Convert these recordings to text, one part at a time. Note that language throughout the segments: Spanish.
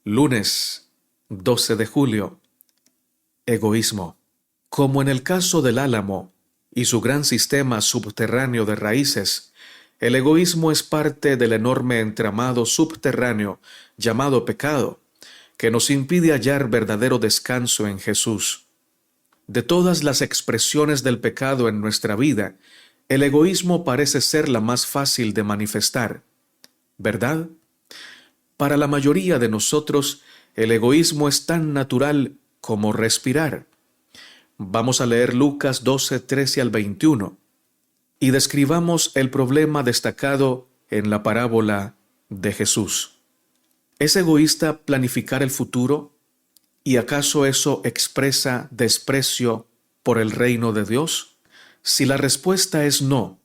Lunes 12 de julio. Egoísmo. Como en el caso del álamo y su gran sistema subterráneo de raíces, el egoísmo es parte del enorme entramado subterráneo llamado pecado, que nos impide hallar verdadero descanso en Jesús. De todas las expresiones del pecado en nuestra vida, el egoísmo parece ser la más fácil de manifestar, ¿verdad? Para la mayoría de nosotros, el egoísmo es tan natural como respirar. Vamos a leer Lucas 12, 13 al 21 y describamos el problema destacado en la parábola de Jesús. ¿Es egoísta planificar el futuro? ¿Y acaso eso expresa desprecio por el reino de Dios? Si la respuesta es no,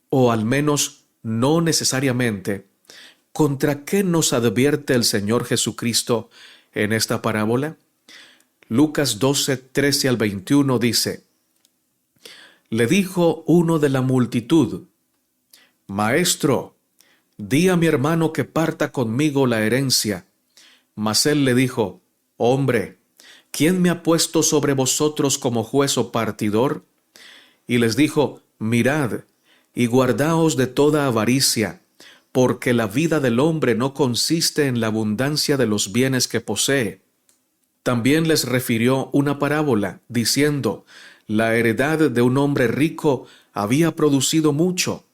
o al menos no necesariamente, ¿contra qué nos advierte el Señor Jesucristo en esta parábola? Lucas 12, 13 al 21 dice: Le dijo uno de la multitud: Maestro, di a mi hermano que parta conmigo la herencia. Mas él le dijo: Hombre, ¿quién me ha puesto sobre vosotros como juez o partidor? Y les dijo: Mirad, y guardaos de toda avaricia, porque la vida del hombre no consiste en la abundancia de los bienes que posee. También les refirió una parábola, diciendo: La heredad de un hombre rico había producido mucho,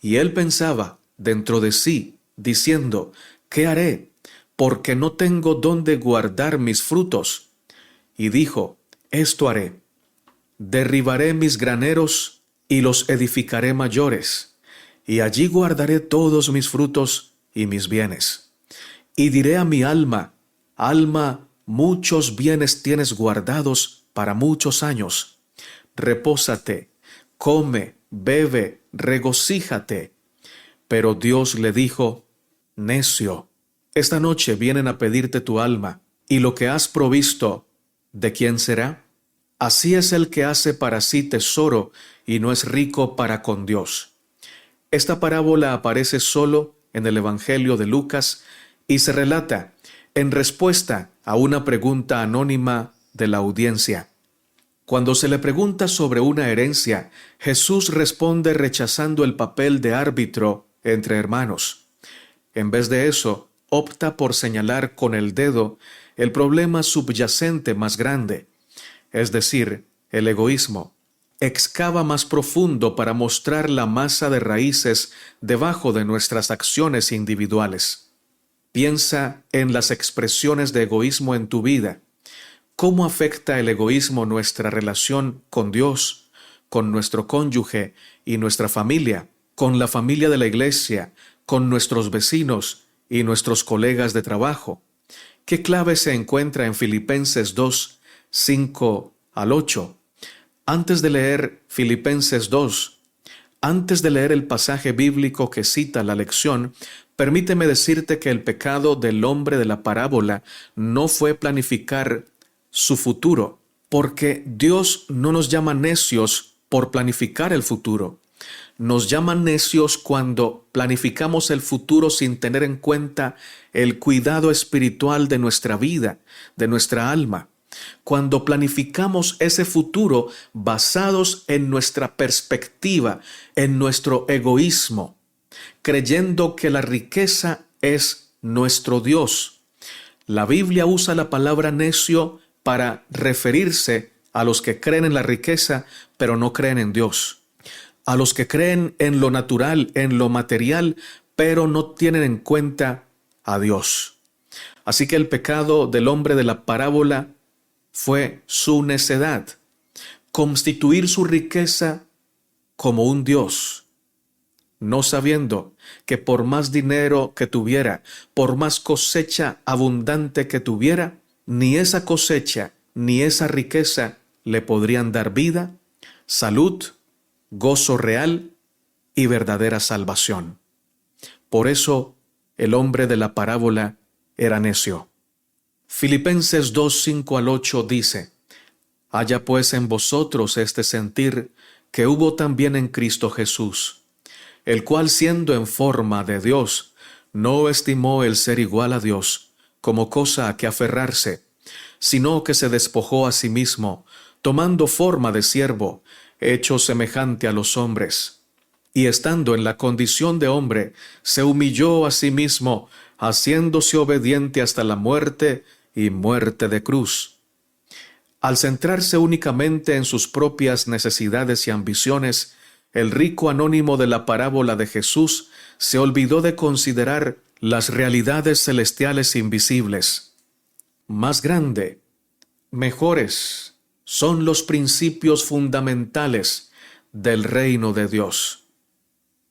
y él pensaba dentro de sí, diciendo: ¿Qué haré? Porque no tengo dónde guardar mis frutos. Y dijo: Esto haré: derribaré mis graneros y los edificaré mayores, y allí guardaré todos mis frutos y mis bienes. Y diré a mi alma: Alma, muchos bienes tienes guardados para muchos años. Repósate, come, bebe, regocíjate. Pero Dios le dijo: Necio, esta noche vienen a pedirte tu alma, y lo que has provisto, ¿de quién será? Así es el que hace para sí tesoro y no es rico para con Dios. Esta parábola aparece solo en el Evangelio de Lucas y se relata en respuesta a una pregunta anónima de la audiencia. Cuando se le pregunta sobre una herencia, Jesús responde rechazando el papel de árbitro entre hermanos. En vez de eso, opta por señalar con el dedo el problema subyacente más grande, es decir, el egoísmo. Excava más profundo para mostrar la masa de raíces debajo de nuestras acciones individuales. Piensa en las expresiones de egoísmo en tu vida. ¿Cómo afecta el egoísmo nuestra relación con Dios, con nuestro cónyuge y nuestra familia, con la familia de la iglesia, con nuestros vecinos y nuestros colegas de trabajo? ¿Qué clave se encuentra en Filipenses 2, 5 al 8? Antes de leer Filipenses 2, antes de leer el pasaje bíblico que cita la lección, permíteme decirte que el pecado del hombre de la parábola no fue planificar su futuro, porque Dios no nos llama necios por planificar el futuro. Nos llama necios cuando planificamos el futuro sin tener en cuenta el cuidado espiritual de nuestra vida, de nuestra alma. Cuando planificamos ese futuro basados en nuestra perspectiva, en nuestro egoísmo, creyendo que la riqueza es nuestro Dios. La Biblia usa la palabra necio para referirse a los que creen en la riqueza, pero no creen en Dios. A los que creen en lo natural, en lo material, pero no tienen en cuenta a Dios. Así que el pecado del hombre de la parábola fue su necedad, constituir su riqueza como un Dios, no sabiendo que por más dinero que tuviera, por más cosecha abundante que tuviera, ni esa cosecha ni esa riqueza le podrían dar vida, salud, gozo real y verdadera salvación. Por eso el hombre de la parábola era necio. Filipenses 2, 5 al 8 dice: Haya pues en vosotros este sentir que hubo también en Cristo Jesús, el cual siendo en forma de Dios, no estimó el ser igual a Dios como cosa a que aferrarse, sino que se despojó a sí mismo, tomando forma de siervo, hecho semejante a los hombres. Y estando en la condición de hombre, se humilló a sí mismo, haciéndose obediente hasta la muerte y muerte de cruz. Al centrarse únicamente en sus propias necesidades y ambiciones, el rico anónimo de la parábola de Jesús se olvidó de considerar las realidades celestiales invisibles. Más grande, mejores, son los principios fundamentales del reino de Dios.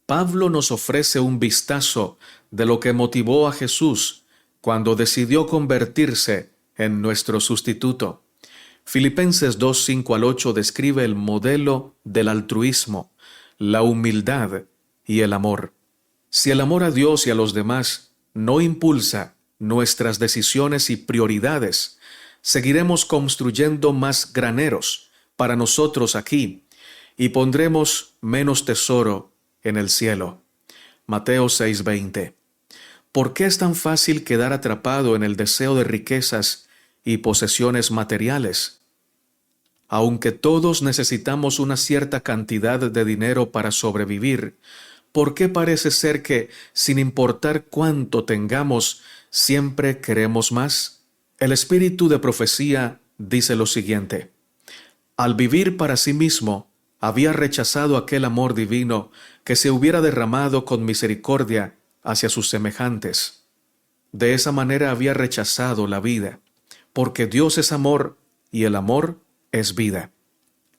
Pablo nos ofrece un vistazo de lo que motivó a Jesús cuando decidió convertirse en nuestro sustituto. Filipenses 2, 5 al 8 describe el modelo del altruismo, la humildad y el amor. Si el amor a Dios y a los demás no impulsa nuestras decisiones y prioridades, seguiremos construyendo más graneros para nosotros aquí y pondremos menos tesoro en el cielo. Mateo 6:20. ¿Por qué es tan fácil quedar atrapado en el deseo de riquezas y posesiones materiales? Aunque todos necesitamos una cierta cantidad de dinero para sobrevivir, ¿por qué parece ser que, sin importar cuánto tengamos, siempre queremos más? El espíritu de profecía dice lo siguiente: al vivir para sí mismo, había rechazado aquel amor divino que se hubiera derramado con misericordia hacia sus semejantes. De esa manera había rechazado la vida, porque Dios es amor y el amor es vida.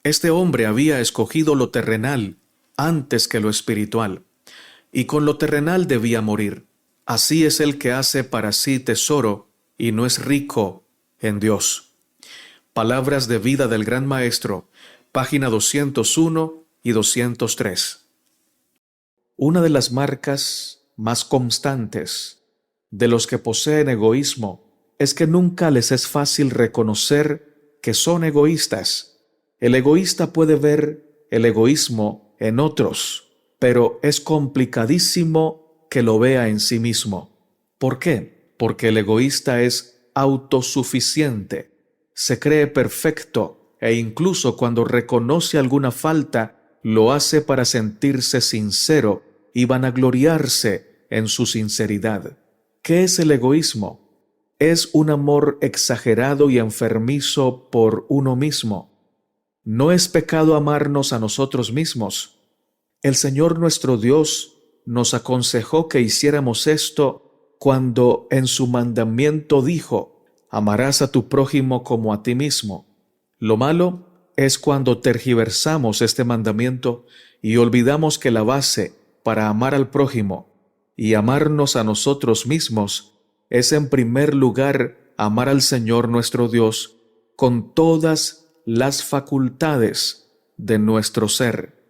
Este hombre había escogido lo terrenal antes que lo espiritual, y con lo terrenal debía morir. Así es el que hace para sí tesoro y no es rico en Dios. Palabras de vida del Gran Maestro, página 201 y 203. Una de las marcas más constantes de los que poseen egoísmo es que nunca les es fácil reconocer que son egoístas. El egoísta puede ver el egoísmo en otros, pero es complicadísimo que lo vea en sí mismo. ¿Por qué? Porque el egoísta es autosuficiente, se cree perfecto e incluso cuando reconoce alguna falta, lo hace para sentirse sincero y vanagloriarse en su sinceridad. ¿Qué es el egoísmo? Es un amor exagerado y enfermizo por uno mismo. No es pecado amarnos a nosotros mismos. El Señor nuestro Dios nos aconsejó que hiciéramos esto cuando en su mandamiento dijo: amarás a tu prójimo como a ti mismo. Lo malo es cuando tergiversamos este mandamiento y olvidamos que la base para amar al prójimo y amarnos a nosotros mismos es en primer lugar amar al Señor nuestro Dios con todas las facultades de nuestro ser.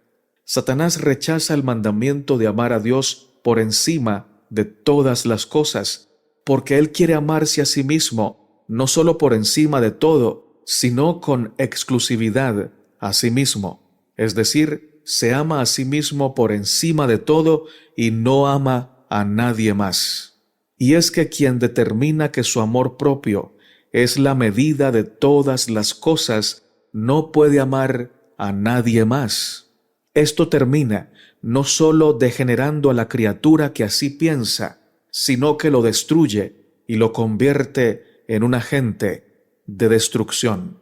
Satanás rechaza el mandamiento de amar a Dios por encima de todas las cosas, porque él quiere amarse a sí mismo, no solo por encima de todo, sino con exclusividad a sí mismo. Es decir, se ama a sí mismo por encima de todo y no ama a nadie más. Y es que quien determina que su amor propio es la medida de todas las cosas, no puede amar a nadie más. Esto termina no solo degenerando a la criatura que así piensa, sino que lo destruye y lo convierte en un agente de destrucción.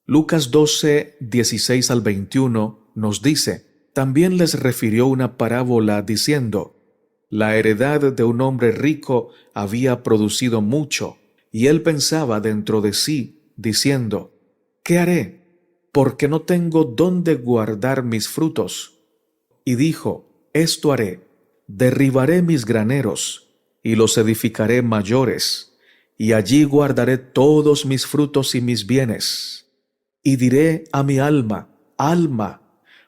Lucas 12, 16 al 21 nos dice: también les refirió una parábola diciendo: la heredad de un hombre rico había producido mucho, y él pensaba dentro de sí, diciendo: ¿qué haré? Porque no tengo dónde guardar mis frutos. Y dijo: esto haré, derribaré mis graneros, y los edificaré mayores, y allí guardaré todos mis frutos y mis bienes. Y diré a mi alma: alma,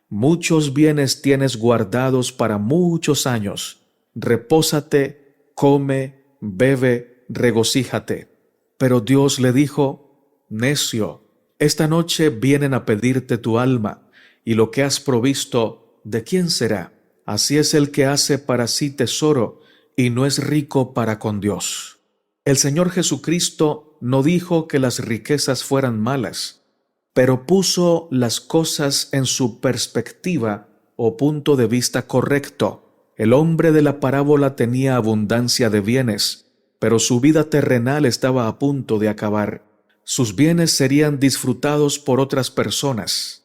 muchos bienes tienes guardados para muchos años. Repósate, come, bebe, regocíjate. Pero Dios le dijo: necio, esta noche vienen a pedirte tu alma, y lo que has provisto, ¿de quién será? Así es el que hace para sí tesoro y no es rico para con Dios. El Señor Jesucristo no dijo que las riquezas fueran malas, pero puso las cosas en su perspectiva o punto de vista correcto. El hombre de la parábola tenía abundancia de bienes, pero su vida terrenal estaba a punto de acabar. Sus bienes serían disfrutados por otras personas.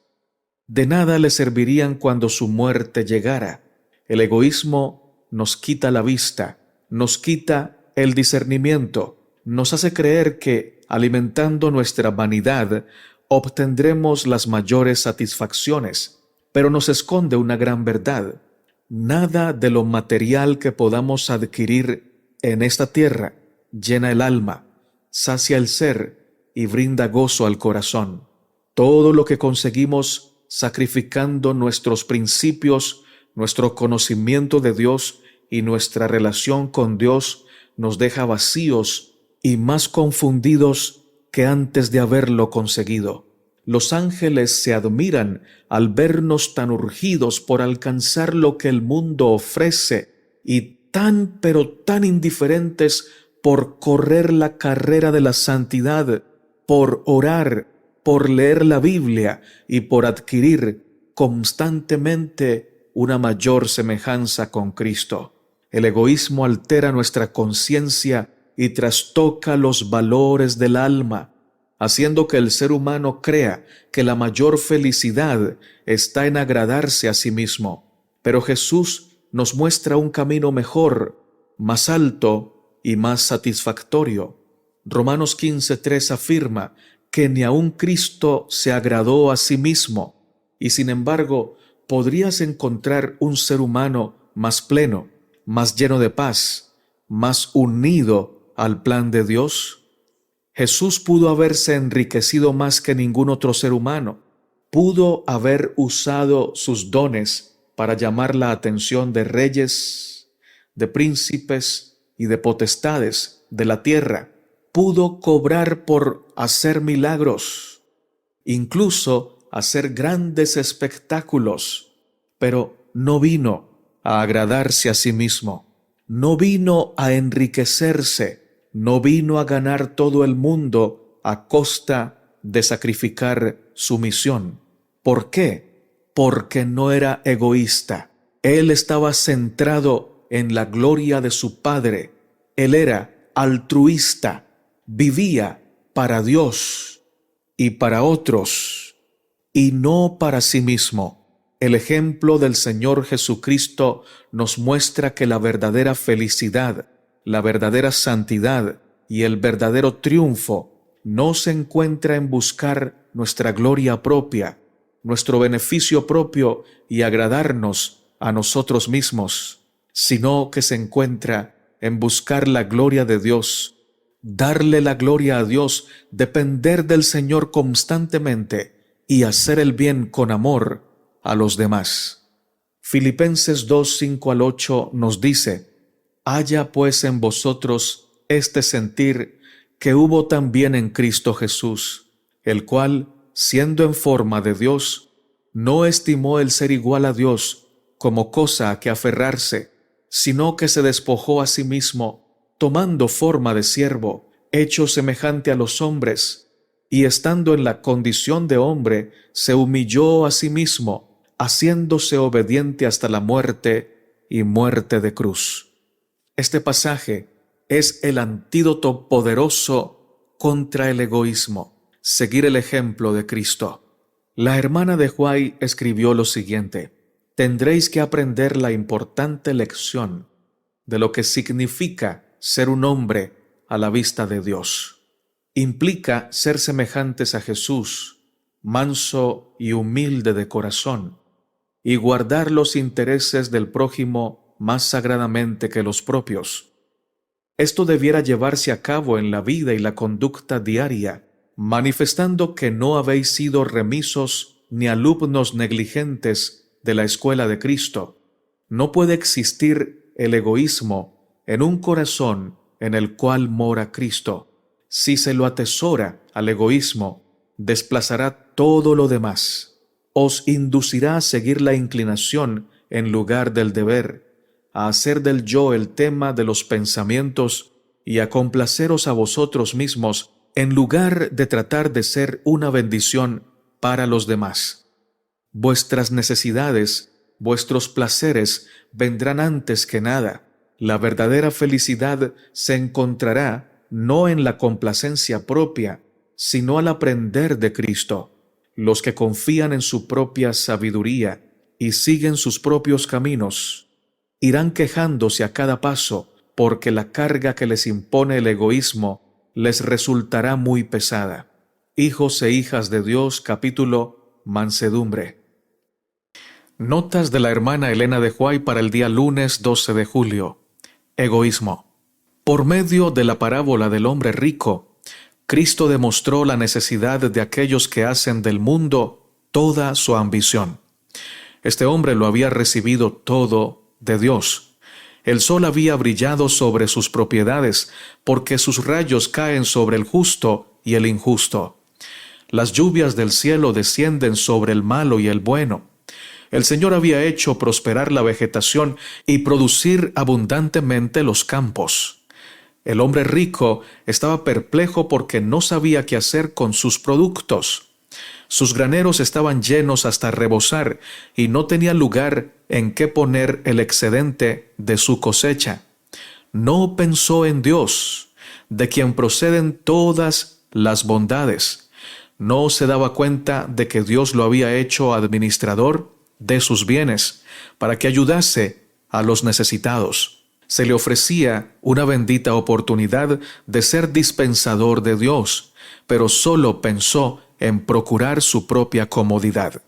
De nada le servirían cuando su muerte llegara. El egoísmo nos quita la vista, nos quita el discernimiento, nos hace creer que, alimentando nuestra vanidad, obtendremos las mayores satisfacciones, pero nos esconde una gran verdad. Nada de lo material que podamos adquirir en esta tierra llena el alma, sacia el ser y brinda gozo al corazón. Todo lo que conseguimos sacrificando nuestros principios, nuestro conocimiento de Dios y nuestra relación con Dios nos deja vacíos y más confundidos que antes de haberlo conseguido. Los ángeles se admiran al vernos tan urgidos por alcanzar lo que el mundo ofrece y tan pero tan indiferentes por correr la carrera de la santidad, por orar, por leer la Biblia y por adquirir constantemente una mayor semejanza con Cristo. El egoísmo altera nuestra conciencia y trastoca los valores del alma, haciendo que el ser humano crea que la mayor felicidad está en agradarse a sí mismo. Pero Jesús nos muestra un camino mejor, más alto y más satisfactorio. Romanos 15:3 afirma que ni aun Cristo se agradó a sí mismo, y sin embargo, podrías encontrar un ser humano más pleno, más lleno de paz, más unido al plan de Dios. Jesús pudo haberse enriquecido más que ningún otro ser humano. Pudo haber usado sus dones para llamar la atención de reyes, de príncipes y de potestades de la tierra. Pudo cobrar por hacer milagros, incluso hacer grandes espectáculos, pero no vino a agradarse a sí mismo, no vino a enriquecerse, no vino a ganar todo el mundo a costa de sacrificar su misión. ¿Por qué? Porque no era egoísta. Él estaba centrado en la gloria de su Padre. Él era altruista. Vivía para Dios y para otros, y no para sí mismo. El ejemplo del Señor Jesucristo nos muestra que la verdadera felicidad, la verdadera santidad y el verdadero triunfo no se encuentra en buscar nuestra gloria propia, nuestro beneficio propio y agradarnos a nosotros mismos, sino que se encuentra en buscar la gloria de Dios, darle la gloria a Dios, depender del Señor constantemente y hacer el bien con amor a los demás. Filipenses 2:5-8 nos dice: haya pues en vosotros este sentir que hubo también en Cristo Jesús, el cual, siendo en forma de Dios, no estimó el ser igual a Dios como cosa a que aferrarse, sino que se despojó a sí mismo, tomando forma de siervo, hecho semejante a los hombres, y estando en la condición de hombre, se humilló a sí mismo, haciéndose obediente hasta la muerte y muerte de cruz. Este pasaje es el antídoto poderoso contra el egoísmo: seguir el ejemplo de Cristo. La hermana de Huay escribió lo siguiente: tendréis que aprender la importante lección de lo que significa ser un hombre a la vista de Dios. Implica ser semejantes a Jesús, manso y humilde de corazón, y guardar los intereses del prójimo más sagradamente que los propios. Esto debiera llevarse a cabo en la vida y la conducta diaria, manifestando que no habéis sido remisos ni alumnos negligentes de la escuela de Cristo. No puede existir el egoísmo en un corazón en el cual mora Cristo. Si se lo atesora al egoísmo, desplazará todo lo demás. Os inducirá a seguir la inclinación en lugar del deber, a hacer del yo el tema de los pensamientos y a complaceros a vosotros mismos, en lugar de tratar de ser una bendición para los demás. Vuestras necesidades, vuestros placeres vendrán antes que nada. La verdadera felicidad se encontrará no en la complacencia propia, sino al aprender de Cristo. Los que confían en su propia sabiduría y siguen sus propios caminos, irán quejándose a cada paso, porque la carga que les impone el egoísmo les resultará muy pesada. Hijos e hijas de Dios, capítulo Mansedumbre. Notas de la hermana Elena de Huay para el día lunes 12 de julio. Egoísmo. Por medio de la parábola del hombre rico, Cristo demostró la necesidad de aquellos que hacen del mundo toda su ambición. Este hombre lo había recibido todo de Dios. El sol había brillado sobre sus propiedades, porque sus rayos caen sobre el justo y el injusto. Las lluvias del cielo descienden sobre el malo y el bueno. El Señor había hecho prosperar la vegetación y producir abundantemente los campos. El hombre rico estaba perplejo porque no sabía qué hacer con sus productos. Sus graneros estaban llenos hasta rebosar y no tenía lugar en que poner el excedente de su cosecha. No pensó en Dios, de quien proceden todas las bondades. No se daba cuenta de que Dios lo había hecho administrador de sus bienes, para que ayudase a los necesitados. Se le ofrecía una bendita oportunidad de ser dispensador de Dios, pero solo pensó en procurar su propia comodidad.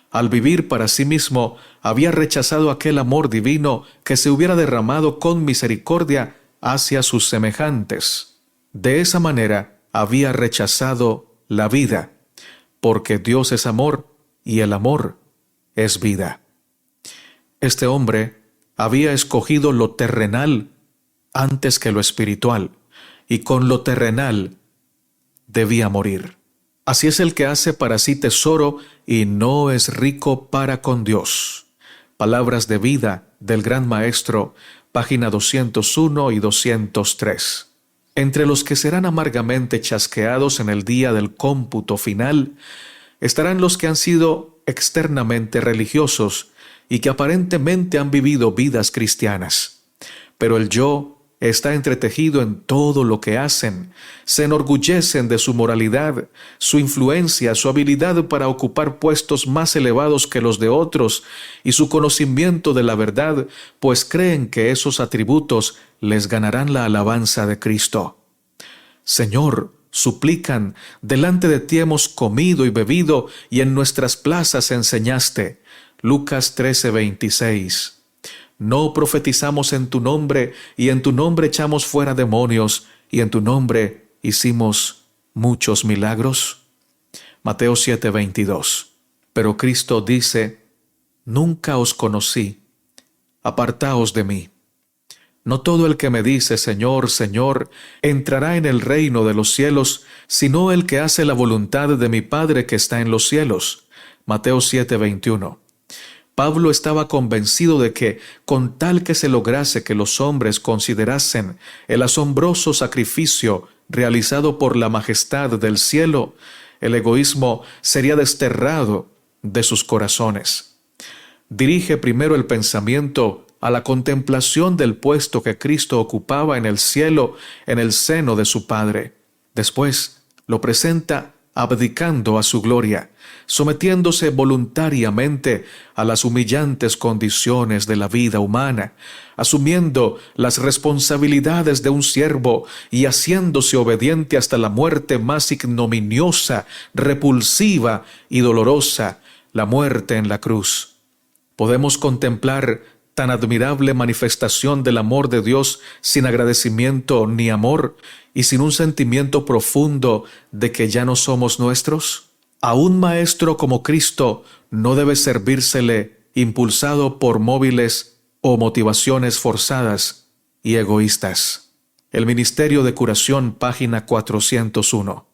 Al vivir para sí mismo, había rechazado aquel amor divino que se hubiera derramado con misericordia hacia sus semejantes. De esa manera, había rechazado la vida, porque Dios es amor y el amor es vida. Este hombre había escogido lo terrenal antes que lo espiritual, y con lo terrenal debía morir. Así es el que hace para sí tesoro y no es rico para con Dios. Palabras de vida del Gran Maestro, página 201 y 203. Entre los que serán amargamente chasqueados en el día del cómputo final, estarán los que han sido externamente religiosos y que aparentemente han vivido vidas cristianas. Pero el yo está entretejido en todo lo que hacen, se enorgullecen de su moralidad, su influencia, su habilidad para ocupar puestos más elevados que los de otros y su conocimiento de la verdad, pues creen que esos atributos les ganarán la alabanza de Cristo. Señor, suplican, delante de ti hemos comido y bebido y en nuestras plazas enseñaste. Lucas 13:26. No profetizamos en tu nombre, y en tu nombre echamos fuera demonios, y en tu nombre hicimos muchos milagros. Mateo 7:22. Pero Cristo dice, nunca os conocí, apartaos de mí. No todo el que me dice, Señor, Señor, entrará en el reino de los cielos, sino el que hace la voluntad de mi Padre que está en los cielos. Mateo 7:21. Pablo estaba convencido de que, con tal que se lograse que los hombres considerasen el asombroso sacrificio realizado por la majestad del cielo, el egoísmo sería desterrado de sus corazones. Dirige primero el pensamiento a la contemplación del puesto que Cristo ocupaba en el cielo, en el seno de su Padre. Después lo presenta abdicando a su gloria, sometiéndose voluntariamente a las humillantes condiciones de la vida humana, asumiendo las responsabilidades de un siervo y haciéndose obediente hasta la muerte más ignominiosa, repulsiva y dolorosa, la muerte en la cruz. Podemos contemplar tan admirable manifestación del amor de Dios sin agradecimiento ni amor y sin un sentimiento profundo de que ya no somos nuestros. A un maestro como Cristo no debe servírsele impulsado por móviles o motivaciones forzadas y egoístas. El Ministerio de Curación, página 401.